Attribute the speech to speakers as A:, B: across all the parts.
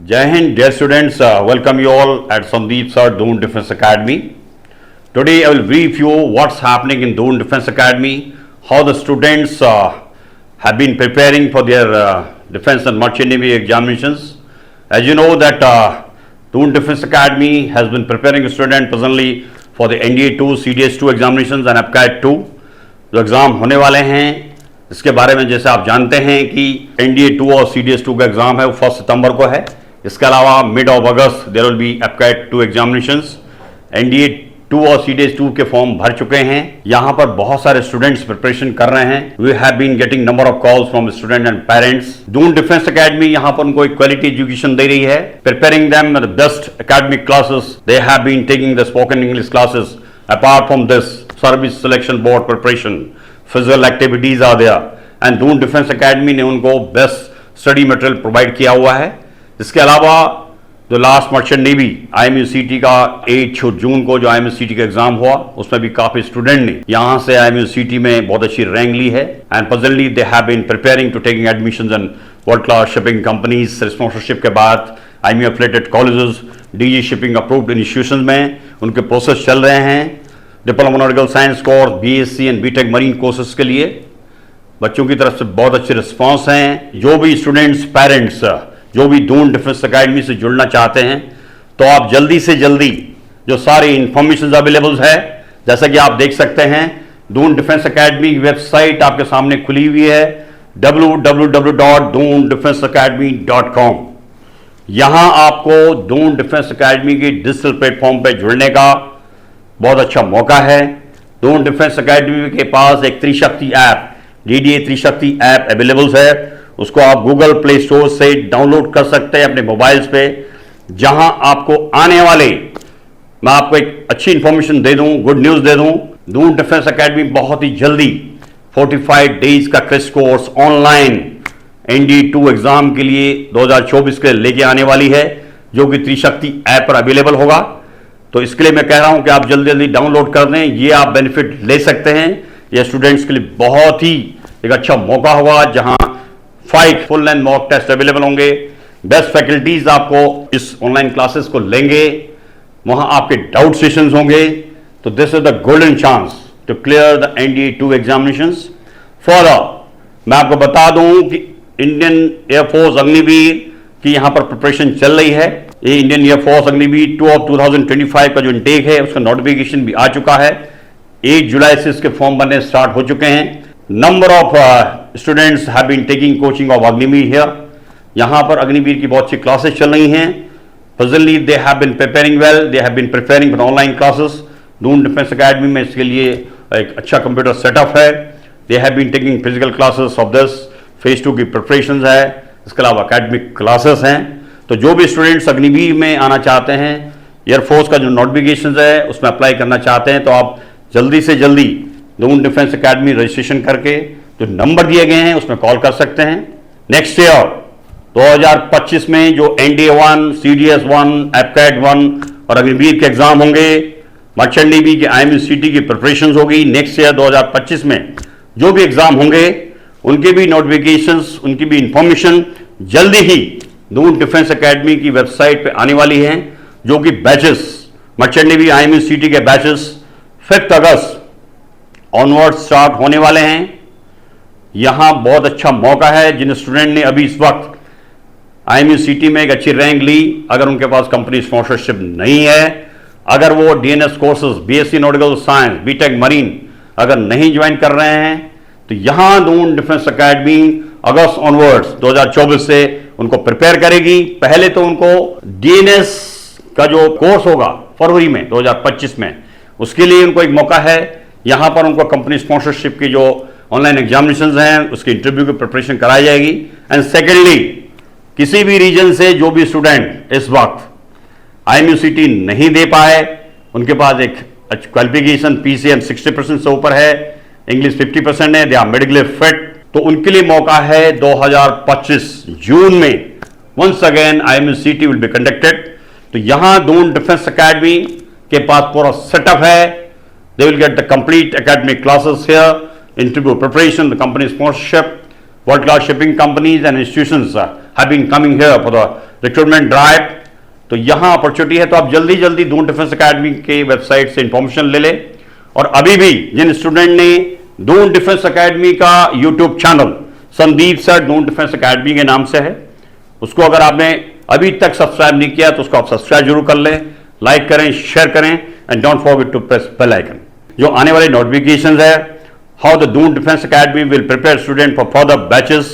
A: Jai Hind, dear students, welcome you all at Sandeep Sir Doon Defence Academy. Today I will brief you what's happening in Doon Defence Academy, how the students have been preparing for their Defence and Merchant Navy examinations. As you know that Doon Defence Academy has been preparing a student presently for the NDA 2, CDS 2 examinations and APCAT 2 जो exam होने वाले हैं। इसके बारे में जैसे आप जानते हैं कि NDA 2 और CDS 2 का एग्ज़ाम है वो 1 सितंबर को है। इसके अलावा mid of August there will be APCAT 2 examinations. NDA 2 और CDS 2 के फॉर्म भर चुके हैं। यहाँ पर बहुत सारे स्टूडेंट्स प्रिपरेशन कर रहे हैं। We have been getting number of calls from student and parents. Doon Defence Academy यहाँ पर उनको एक क्वालिटी एजुकेशन दे रही है, preparing them the best academic classes. They have been taking the spoken English classes apart from this service selection board preparation, physical activities are there and Doon Defence Academy ने उनको best study material provide किया हुआ है। इसके अलावा जो last merchant navy IMUCT का 8 जून को जो IMUCT का एग्जाम हुआ उसमें भी काफी स्टूडेंट ने यहाँ से IMUCT में बहुत अच्छी रैंक ली है and presently they have been preparing to taking admissions in world class shipping companies. Sponsorship के बाद IMU affiliated colleges, DG shipping approved institution में उनके प्रोसेस चल रहे हैं। Diploma nautical science course, BSc and BTech marine courses के लिए बच्चों की तरफ से बहुत अच्छे रिस्पॉन्स हैं। जो भी स्टूडेंट्स, पेरेंट्स जो भी दून डिफेंस अकेडमी से जुड़ना चाहते हैं तो आप जल्दी से जल्दी जो सारी इंफॉर्मेशन अवेलेबल है, जैसा कि आप देख सकते हैं दून डिफेंस अकेडमी की वेबसाइट आपके सामने खुली हुई है www.doondefenseacademy.com। यहां आपको दून डिफेंस अकेडमी की डिजिटल प्लेटफॉर्म पर जुड़ने का बहुत अच्छा मौका है। दून डिफेंस अकेडमी के पास एक त्रिशक्ति ऐप, DDA त्रिशक्ति ऐप अवेलेबल है। उसको आप गूगल प्ले स्टोर से डाउनलोड कर सकते हैं अपने मोबाइल्स पे, जहां आपको आने वाले, मैं आपको एक अच्छी इंफॉर्मेशन दे दूं, गुड न्यूज दे दूं, दून डिफेंस अकेडमी बहुत ही जल्दी 45 डेज का crash course online NDA 2 exam के लिए 2024 के लेके आने वाली है, जो कि त्रिशक्ति ऐप पर अवेलेबल होगा। तो इसके लिए मैं कह रहा हूं कि आप जल्दी जल्दी डाउनलोड कर दें, ये आप बेनिफिट ले सकते हैं। ये स्टूडेंट्स के लिए बहुत ही एक अच्छा मौका होगा, जहां 5 full and mock test available होंगे। बेस्ट फैकल्टीज आपको इस ऑनलाइन क्लासेस को लेंगे, वहां आपके डाउट सेशंस होंगे। तो this is the golden chance to clear the NDA 2 examinations. For मैं आपको बता दूं कि इंडियन एयरफोर्स अग्निवीर की यहां पर प्रिपरेशन चल रही है। ये इंडियन एयरफोर्स अग्निवीर 2 of 2025 का जो इंटेक है उसका नोटिफिकेशन भी आ चुका है। 8 जुलाई से इसके फॉर्म बनने स्टार्ट हो चुके हैं। Number of students have been taking coaching of Agniveer here. यहाँ पर अग्निवीर की बहुत सी क्लासेस चल रही हैं। Presently they have been preparing well, they have been preparing for online classes. Doon Defence Academy में इसके लिए एक अच्छा कंप्यूटर सेटअप है। They have been taking physical classes of this, phase 2 की प्रिपरेशन है। इसके अलावा अकेडमिक क्लासेस हैं। तो जो भी स्टूडेंट्स अग्निवीर में आना चाहते हैं, एयरफोर्स का जो नोटिफिकेशन है उसमें अप्लाई करना चाहते हैं, तो आप जल्दी से जल्दी दून डिफेंस अकेडमी रजिस्ट्रेशन करके जो नंबर दिए गए हैं उसमें कॉल कर सकते हैं। नेक्स्ट ईयर 2025 में जो NDA 1, CDS 1, APCAT 1 और अग्निवीर के एग्जाम होंगे, मर्चेंट नेवी के IMUCT की प्रिपरेशन होगी। नेक्स्ट ईयर 2025 में जो भी एग्जाम होंगे उनके भी नोटिफिकेशंस, उनकी भी इंफॉर्मेशन जल्दी ही दून डिफेंस अकेडमी की वेबसाइट पे आने वाली हैं, जो कि बैचेस, मर्चेंट नेवी IMUCT के बैचेस 5 अगस्त ऑनवर्ड स्टार्ट होने वाले हैं। यहां बहुत अच्छा मौका है जिन स्टूडेंट ने अभी इस वक्त IMUCT में एक अच्छी रैंक ली, अगर उनके पास कंपनी स्पॉन्सरशिप नहीं है, अगर वो DNS courses, BSc nautical science, BTech marine अगर नहीं ज्वाइन कर रहे हैं, तो यहां दून डिफेंस अकेडमी अगस्त ऑनवर्ड्स 2024 से उनको प्रिपेयर करेगी। पहले तो उनको DNS का जो कोर्स होगा फरवरी में 2025 में, उसके लिए उनको एक मौका है। यहां पर उनको कंपनी स्पॉन्सरशिप की जो ऑनलाइन एग्जामिनेशंस हैं उसके इंटरव्यू की प्रिपरेशन कराई जाएगी। एंड सेकेंडली, किसी भी रीजन से जो भी स्टूडेंट इस वक्त IMUCT नहीं दे पाए, उनके पास एक क्वालिफिकेशन PCM 60% से ऊपर है, इंग्लिश 50% है, दे आर मेडिकली फिट, तो उनके लिए मौका है 2025 जून में once again IMUCT will be conducted. तो यहां दून डिफेंस अकेडमी के पास पूरा सेटअप है। They will get the complete academic classes here, interview preparation, the company sponsorship, world-class shipping companies and institutions have been coming here for the recruitment drive, तो यहां opportunity है। तो आप जल्दी जल्दी दून डिफेंस एकेडमी के वेबसाइट से इंफॉर्मेशन ले लें। और अभी भी जिन स्टूडेंट ने दून डिफेंस एकेडमी का YouTube channel Sandeep sir Doon Defence academy के नाम से है, उसको अगर आपने अभी तक सब्सक्राइब नहीं किया तो उसको आप सब्सक्राइब जरूर कर लें, लाइक करें, शेयर करें, and don't forget to press bell icon. जो आने वाले नोटिफिकेशंस है, how the Doon Defence Academy will prepare student for further batches,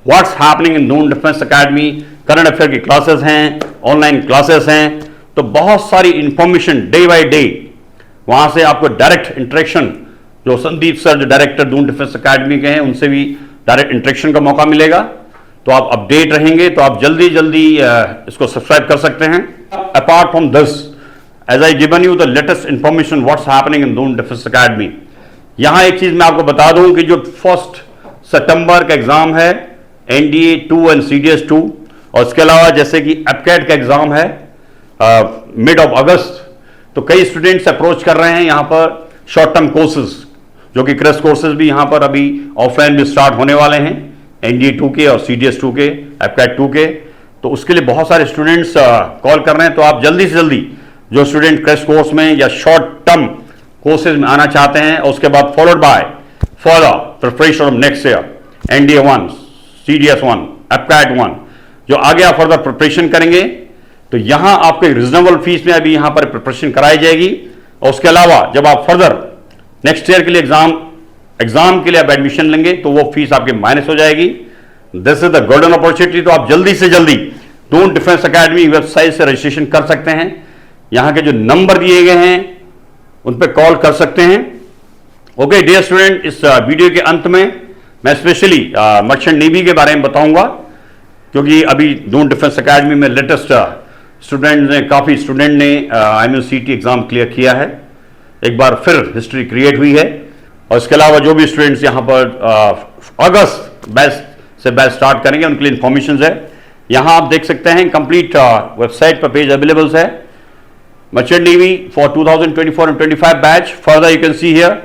A: what's happening in Doon Defence Academy, current affair की क्लासेस हैं, ऑनलाइन क्लासेस हैं, तो बहुत सारी इंफॉर्मेशन डे बाय डे वहां से आपको डायरेक्ट इंटरेक्शन, जो संदीप सर जो डायरेक्टर दून डिफेंस एकेडमी के हैं उनसे भी डायरेक्ट इंटरेक्शन का मौका मिलेगा। तो आप अपडेट रहेंगे, तो आप जल्दी जल्दी इसको सब्सक्राइब कर सकते हैं। Apart from this, as I given you the latest information what's happening in Doon Defence Academy, यहां एक चीज मैं आपको बता दूं कि जो 1 सितंबर का एग्जाम है NDA 2 एंड CDS 2, और इसके अलावा जैसे कि एपकैट का एग्जाम है मिड ऑफ अगस्त, तो कई स्टूडेंट्स अप्रोच कर रहे हैं यहां पर शॉर्ट टर्म कोर्सेज, जो कि क्रैश कोर्सेज भी यहां पर अभी ऑफलाइन भी स्टार्ट होने वाले हैं, NDA 2 के और CDS 2 के, एपकैट 2 के। तो उसके लिए बहुत सारे स्टूडेंट्स कॉल कर रहे हैं। तो आप जल्दी से जल्दी जो स्टूडेंट क्रैश कोर्स में या शॉर्ट टर्म कोर्सेज में आना चाहते हैं, और उसके बाद followed by for preparation of next year NDA 1, CDS 1, एपकैट 1, जो आगे आप फर्दर प्रिपरेशन करेंगे, तो यहां आपको रिजनेबल फीस में अभी यहां पर प्रिपरेशन कराई जाएगी। और उसके अलावा जब आप फर्दर नेक्स्ट ईयर के लिए एग्जाम के लिए आप एडमिशन लेंगे तो वो फीस आपके माइनस हो जाएगी। This is the golden opportunity. तो आप जल्दी से जल्दी दून डिफेंस एकेडमी वेबसाइट से रजिस्ट्रेशन कर सकते हैं। यहां के जो नंबर दिए गए हैं उन पर कॉल कर सकते हैं। ओके डियर स्टूडेंट, इस वीडियो के अंत में मैं स्पेशली मर्चेंट नेवी के बारे में बताऊंगा, क्योंकि अभी दून डिफेंस एकेडमी में लेटेस्ट काफ़ी स्टूडेंट ने IMCT एग्ज़ाम क्लियर किया है, एक बार फिर हिस्ट्री क्रिएट हुई है। और इसके अलावा जो भी स्टूडेंट्स यहाँ पर अगस्त बैच से बैच स्टार्ट करेंगे उनके लिए इंफॉर्मेशन है। यहाँ आप देख सकते हैं कंप्लीट वेबसाइट पर पेज अवेलेबल है, merchant navy for 2024 and 25 batch. Further you can see here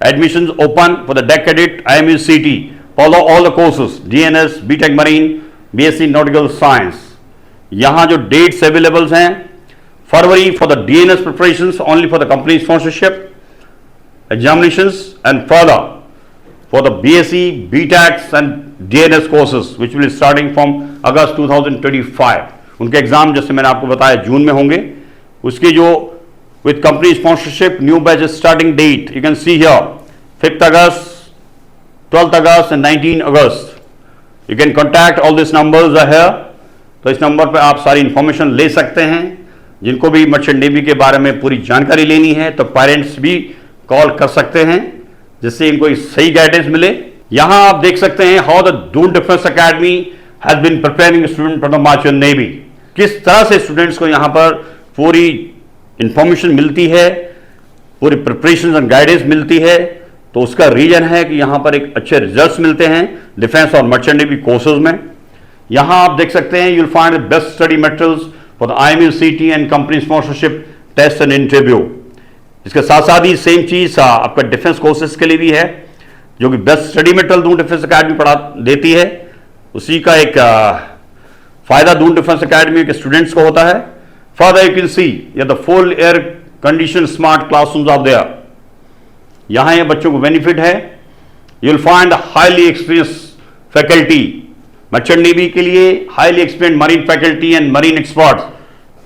A: admissions open for the deck cadet IMCT, follow all the courses DNS, BTech Marine, BSc Nautical Science। यहां जो dates available हैं, फरवरी for the DNS preparations only for the company sponsorship examinations, and further for the BSc, BTech and DNS courses which will be starting from August 2025। उनके exam जैसे मैंने आपको बताया जून में होंगे। उसके जो with company sponsorship, new batch starting date you can see here 5th August, 12th August and 19th August। you can contact all these numbers are here। तो इस नंबर पे आप सारी इंफॉर्मेशन ले सकते हैं। जिनको भी मर्चेंट नेवी के बारे में पूरी जानकारी लेनी है तो पेरेंट्स भी कॉल कर सकते हैं, जिससे इनको सही गाइडेंस मिले। यहां आप देख सकते हैं how the Doon Defence Academy has been preparing student for the merchant navy, किस तरह से स्टूडेंट्स को यहां पर पूरी इंफॉर्मेशन मिलती है, पूरी प्रिपरेशन एंड गाइडेंस मिलती है। तो उसका रीजन है कि यहां पर एक अच्छे रिजल्ट्स मिलते हैं डिफेंस और मर्चेंट नेवी कोर्सेज में। यहां आप देख सकते हैं you'll find the best study materials for द IMCT and company sponsorship test and interview. इसके साथ साथ ही सेम चीज आपका डिफेंस कोर्सेज के लिए भी है, जो कि best study material Doon Defence academy पढ़ा देती है। उसी का एक फायदा दून डिफेंस एकेडमी के स्टूडेंट्स को होता है। Further you can see that the full air conditioned smart classrooms are there। यहां ये बच्चों को बेनिफिट है। You'll find a highly experienced faculty, merchant navy के लिए highly experienced marine faculty and marine experts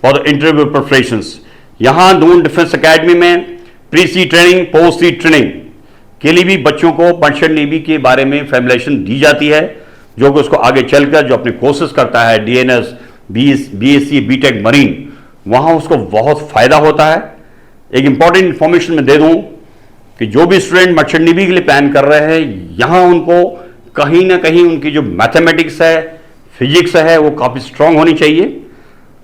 A: for the interview preparations। यहां Doon Defence academy में प्री-सी training, पोस्ट-सी training के लिए भी बच्चों को मर्चेंट नेवी के बारे में फैमिलियरेशन दी जाती है, जो कि उसको आगे चलकर जो अपने कोर्सेज करता है DNS, BSc, BTech मरीन, वहां उसको बहुत फायदा होता है। एक इंपॉर्टेंट इंफॉर्मेशन मैं दे दूं कि जो भी स्टूडेंट मर्चेंट नेवी के लिए प्लान कर रहे हैं, यहां उनको कहीं ना कहीं उनकी जो मैथमेटिक्स है, फिजिक्स है, वो काफी स्ट्रांग होनी चाहिए।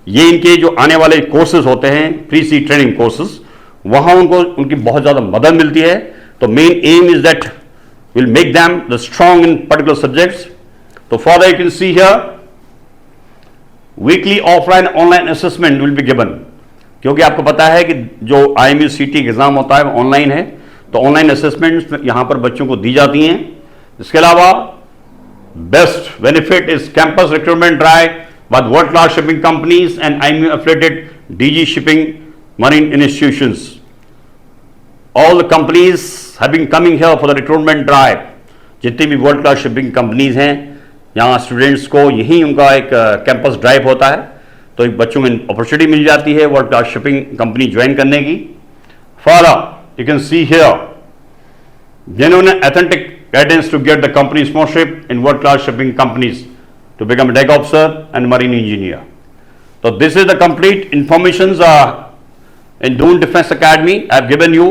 A: ये इनके जो आने वाले कोर्सेज होते हैं, प्री-सी ट्रेनिंग कोर्सेज, वहां उनको उनकी बहुत ज्यादा मदद मिलती है। तो main aim is that will make them the strong in particular subjects. तो further you can see here weekly offline online assessment will be given, क्योंकि आपको पता है कि जो IMCT एग्जाम होता है वो ऑनलाइन है, तो ऑनलाइन असेसमेंट यहां पर बच्चों को दी जाती हैं। इसके अलावा best benefit is campus recruitment drive by world-class shipping companies and IMU-affiliated DG Shipping Marine Institutions. All the companies have been coming here for the recruitment drive. जितनी भी वर्ल्ड क्लास शिपिंग कंपनीज हैं, यहाँ students को यहीं उनका एक campus drive होता है, तो एक बच्चों में अपॉर्चुनिटी मिल जाती है world class shipping company join करने की. Further you can see here genuine authentic guidance to get the company sponsorship in world class shipping companies to become a deck officer and marine engineer. So this is the complete informations in Doon Defense Academy. I have given you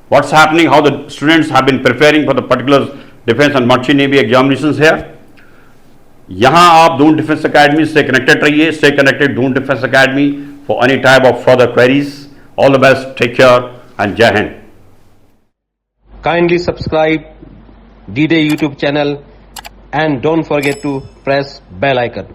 A: what's happening, how the students have been preparing for the particular defense and merchant navy examinations here. यहाँ आप Doon Defense Academy से connected रहिए. Stay connected Doon Defense Academy for any type of further queries. All the best. Take care and Jai Hind.
B: Kindly subscribe D-Day YouTube channel and don't forget to press bell icon.